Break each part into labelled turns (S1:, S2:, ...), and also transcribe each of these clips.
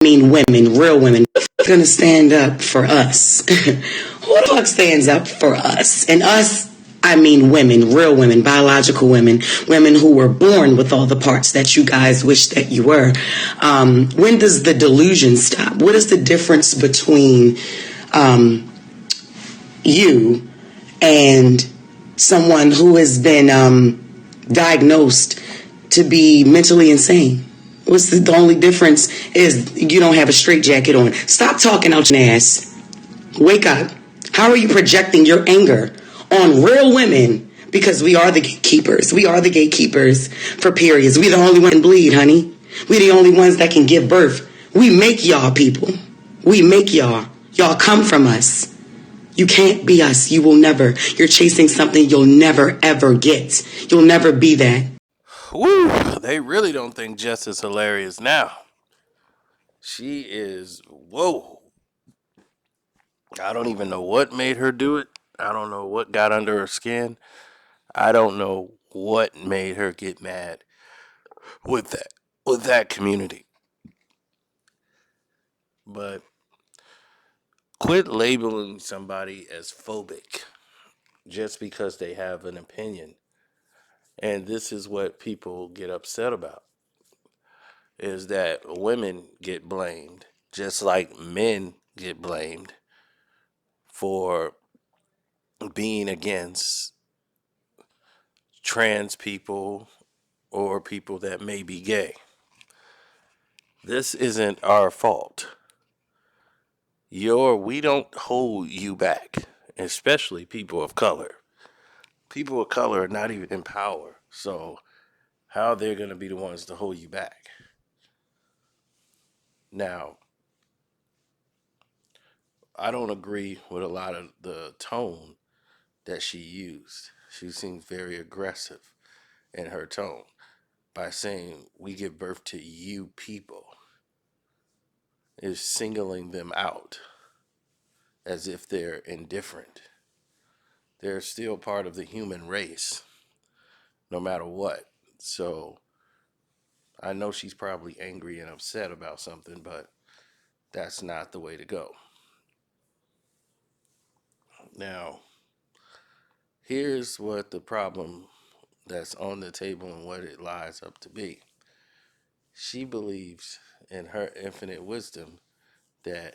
S1: mean women, real women. Who's gonna stand up for us? Who the fuck stands up for us? And us, I mean women, real women, biological women, women who were born with all the parts that you guys wish that you were. When does the delusion stop? What is the difference between you and someone who has been diagnosed to be mentally insane? What's the only difference is you don't have a straitjacket on. Stop talking out your ass. Wake up. How are you projecting your anger on real women? Because we are the gatekeepers. We are the gatekeepers for periods. We the only ones that bleed, honey. We the only ones that can give birth. We make y'all people. We make y'all. Y'all come from us. You can't be us. You will never. You're chasing something you'll never, ever get. You'll never be that.
S2: Woo! They really don't think Jess is hilarious now. She is, whoa. I don't even know what made her do it. I don't know what got under her skin. I don't know what made her get mad with that community. But quit labeling somebody as phobic just because they have an opinion. And this is what people get upset about, is that women get blamed just like men get blamed for being against trans people or people that may be gay. This isn't our fault. We don't hold you back, especially people of color. People of color are not even in power, so how they're going to be the ones to hold you back? Now, I don't agree with a lot of the tone that she used. She seems very aggressive in her tone by saying we give birth to you people, is singling them out as if they're indifferent. They're still part of the human race, no matter what. So I know she's probably angry and upset about something, but that's not the way to go. Now, here's what the problem that's on the table and what it lies up to be. She believes in her infinite wisdom that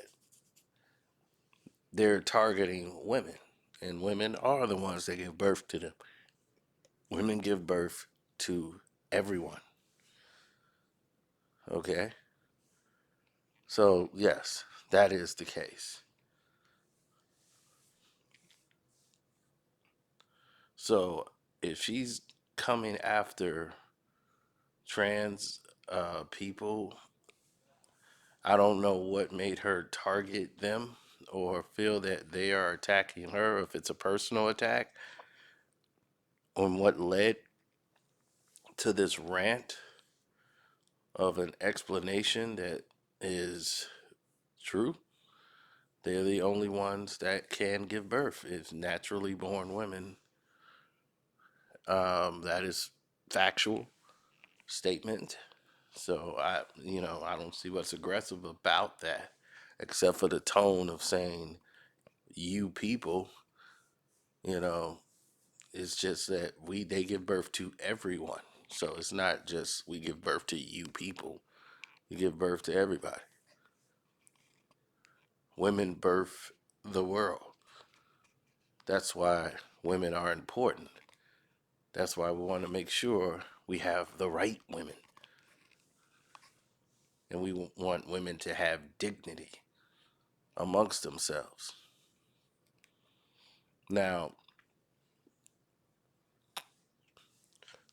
S2: they're targeting women, and women are the ones that give birth to them. Women give birth to everyone. Okay? So, yes, that is the case. So, if she's coming after trans people, I don't know what made her target them or feel that they are attacking her, if it's a personal attack, on what led to this rant of an explanation that is true. They're the only ones that can give birth. It's naturally born women. That is factual statement. So I don't see what's aggressive about that, except for the tone of saying you people. You know, it's just that they give birth to everyone. So it's not just we give birth to you people. We give birth to everybody. Women birth the world. That's why women are important. That's why we want to make sure we have the right women. And we want women to have dignity amongst themselves. Now,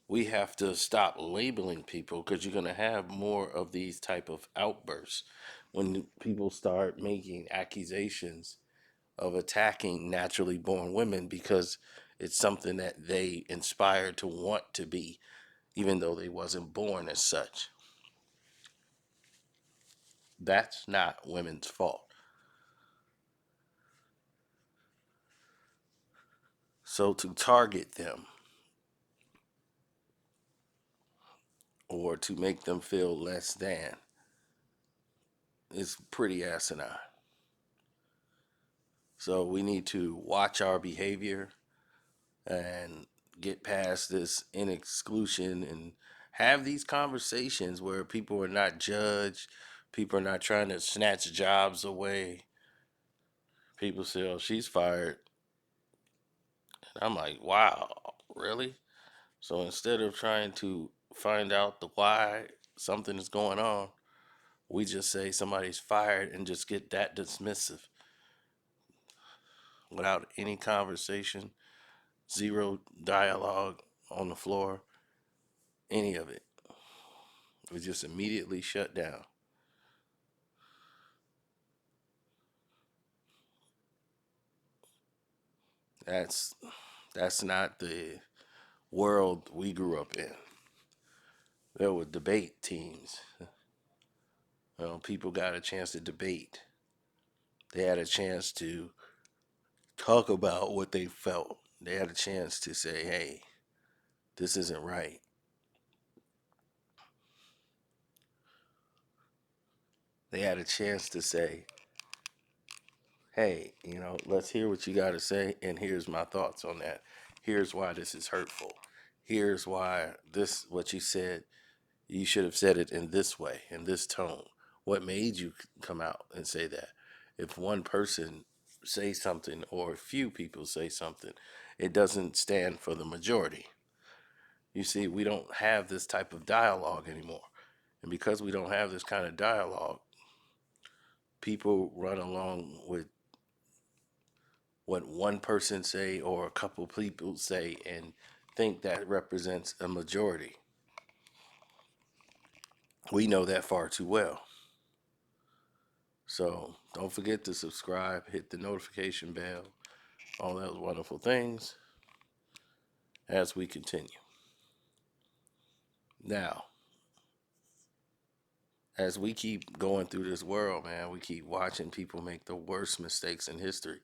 S2: we have to stop labeling people, because you're going to have more of these type of outbursts when people start making accusations of attacking naturally born women because it's something that they inspired to want to be, even though they wasn't born as such. That's not women's fault. So to target them or to make them feel less than is pretty asinine. So we need to watch our behavior and get past this in exclusion and have these conversations where people are not judged, people are not trying to snatch jobs away. People say, "Oh, she's fired." And I'm like, "Wow, really?" So instead of trying to find out the why something is going on, we just say somebody's fired and just get that dismissive without any conversation, zero dialogue on the floor, any of it. We just immediately shut down. That's that's not the world we grew up in. There were debate teams. People got a chance to debate. They had a chance to talk about what they felt. They had a chance to say, "Hey, this isn't right." They had a chance to say, "Hey, let's hear what you got to say, and here's my thoughts on that. Here's why this is hurtful. Here's why this what you said. You should have said it in this way, in this tone. What made you come out and say that?" If one person says something or a few people say something, it doesn't stand for the majority. You see, we don't have this type of dialogue anymore. And because we don't have this kind of dialogue, people run along with what one person say or a couple people say and think that represents a majority. We know that far too well. So don't forget to subscribe, hit the notification bell, all those wonderful things as we continue. Now, as we keep going through this world, man, we keep watching people make the worst mistakes in history.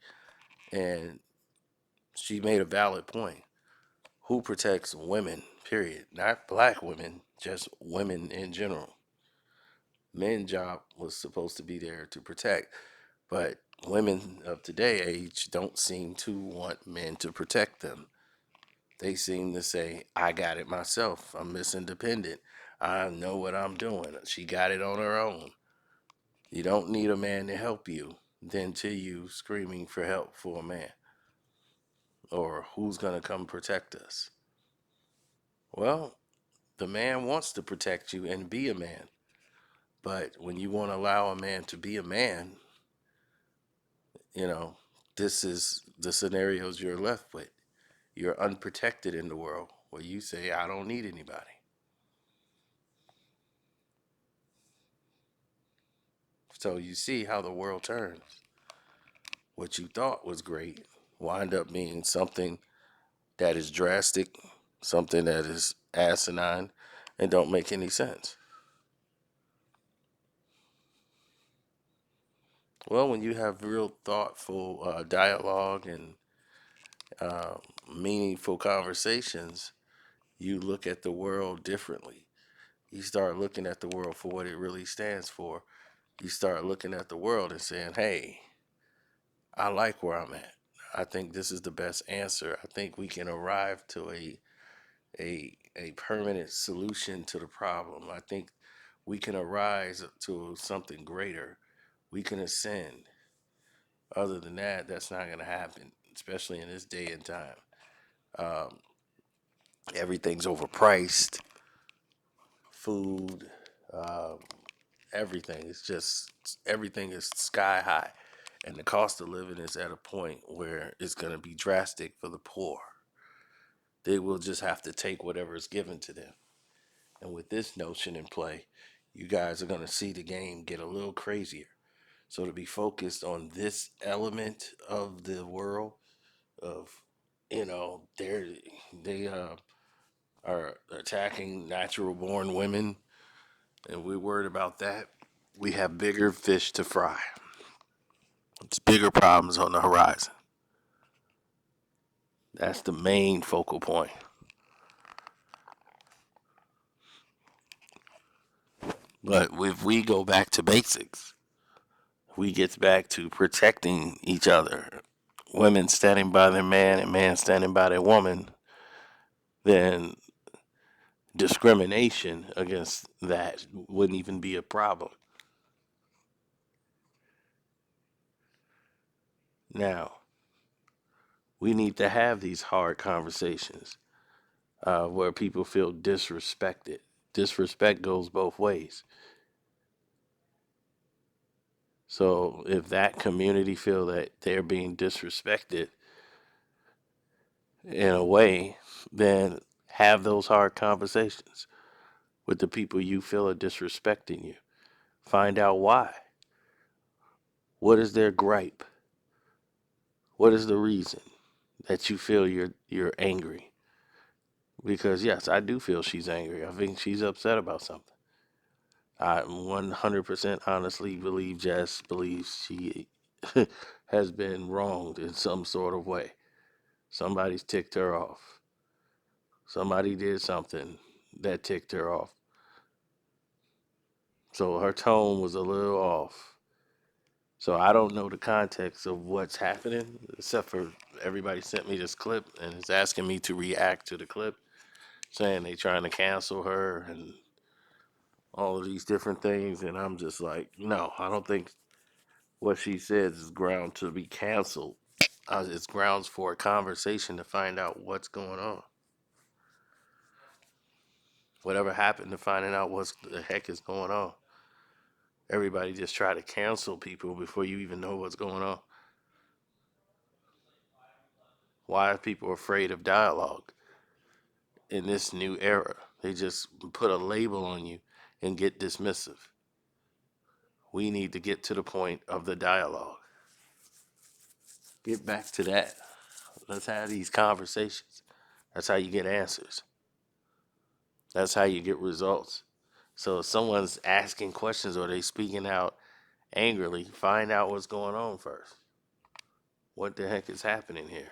S2: And she made a valid point. Who protects women, period? Not black women, just women in general. Men's job was supposed to be there to protect, but women of today age don't seem to want men to protect them. They seem to say, "I got it myself. I'm Miss Independent. I know what I'm doing. She got it on her own." You don't need a man to help you, then to you screaming for help for a man. Or who's going to come protect us? Well, the man wants to protect you and be a man. But when you want to allow a man to be a man, you know, this is the scenarios you're left with. You're unprotected in the world where you say, "I don't need anybody." So you see how the world turns. What you thought was great wind up being something that is drastic, something that is asinine, and don't make any sense. Well, when you have real thoughtful dialogue and uh, meaningful conversations, you look at the world differently. You start looking at the world for what it really stands for. You start looking at the world and saying, "Hey, I like where I'm at. I think this is the best answer. I think we can arrive to a permanent solution to the problem. I think we can arise to something greater. We can ascend." Other than that, that's not going to happen, especially in this day and time. Um, Everything's overpriced. Food, um, everything is just everything is sky high, and the cost of living is at a point where it's going to be drastic for the poor. They will just have to take whatever is given to them. And with this notion in play, you guys are going to see the game get a little crazier. So to be focused on this element of the world of, they are attacking natural born women, and we're worried about that. We have bigger fish to fry. It's bigger problems on the horizon. That's the main focal point. But if we go back to basics, we get back to protecting each other, women standing by their man and man standing by their woman, then discrimination against that wouldn't even be a problem. Now, we need to have these hard conversations where people feel disrespected. Disrespect goes both ways. So if that community feel that they're being disrespected in a way, then have those hard conversations with the people you feel are disrespecting you. Find out why. What is their gripe? What is the reason that you feel you're angry? Because yes, I do feel she's angry. I think she's upset about something. I 100% honestly believe Jess believes she has been wronged in some sort of way. Somebody's ticked her off. Somebody did something that ticked her off. So her tone was a little off. So I don't know the context of what's happening, except for everybody sent me this clip and is asking me to react to the clip, saying they trying to cancel her and all of these different things. And I'm just like, no, I don't think what she says is ground to be canceled. It's grounds for a conversation to find out what's going on. Whatever happened to finding out what the heck is going on. Everybody just try to cancel people before you even know what's going on. Why are people afraid of dialogue in this new era? They just put a label on you and get dismissive. We need to get to the point of the dialogue. Get back to that. Let's have these conversations. That's how you get answers. That's how you get results. So if someone's asking questions or they speaking out angrily, find out what's going on first. What the heck is happening here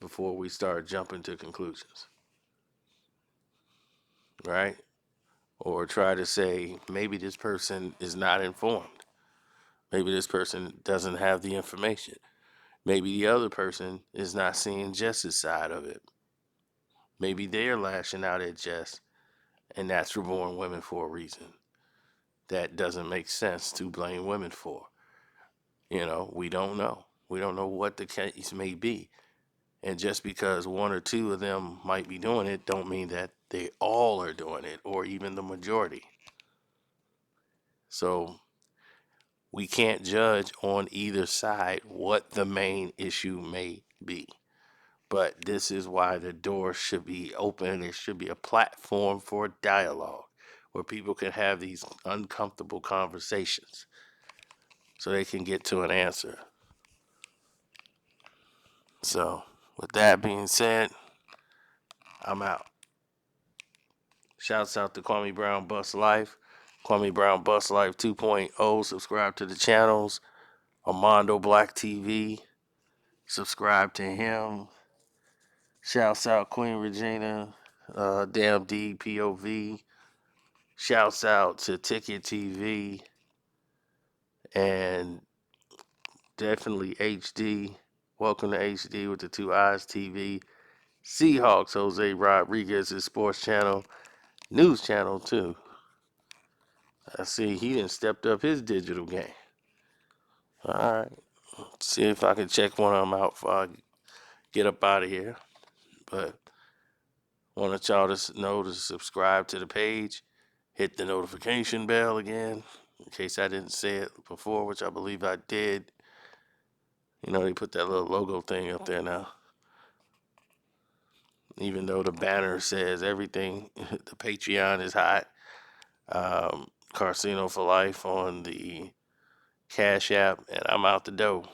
S2: before we start jumping to conclusions, right? Or try to say maybe this person is not informed. Maybe this person doesn't have the information. Maybe the other person is not seeing Jess's side of it. Maybe they're lashing out at Jess, and that's reborn women for a reason. That doesn't make sense to blame women for. We don't know. We don't know what the case may be. And just because one or two of them might be doing it, don't mean that they all are doing it, or even the majority. So we can't judge on either side what the main issue may be. But this is why the door should be open. There should be a platform for dialogue where people can have these uncomfortable conversations so they can get to an answer. So, with that being said, I'm out. Shouts out to Kwame Brown Bust Life, Kwame Brown Bust Life 2.0. Subscribe to the channels. Armando Black TV. Subscribe to him. Shouts out Queen Regina, Damn D POV. Shouts out to Ticket TV and definitely HD. Welcome to HD with the two eyes TV. Seahawks Jose Rodriguez's sports channel, news channel too. I see he done stepped up his digital game. All right, see if I can check one of them out before I get up out of here. But want y'all to know to subscribe to the page, hit the notification bell again, in case I didn't say it before, which I believe I did. They put that little logo thing up there now. Even though the banner says everything, the Patreon is hot. Carcino for Life on the Cash App, and I'm out the dough.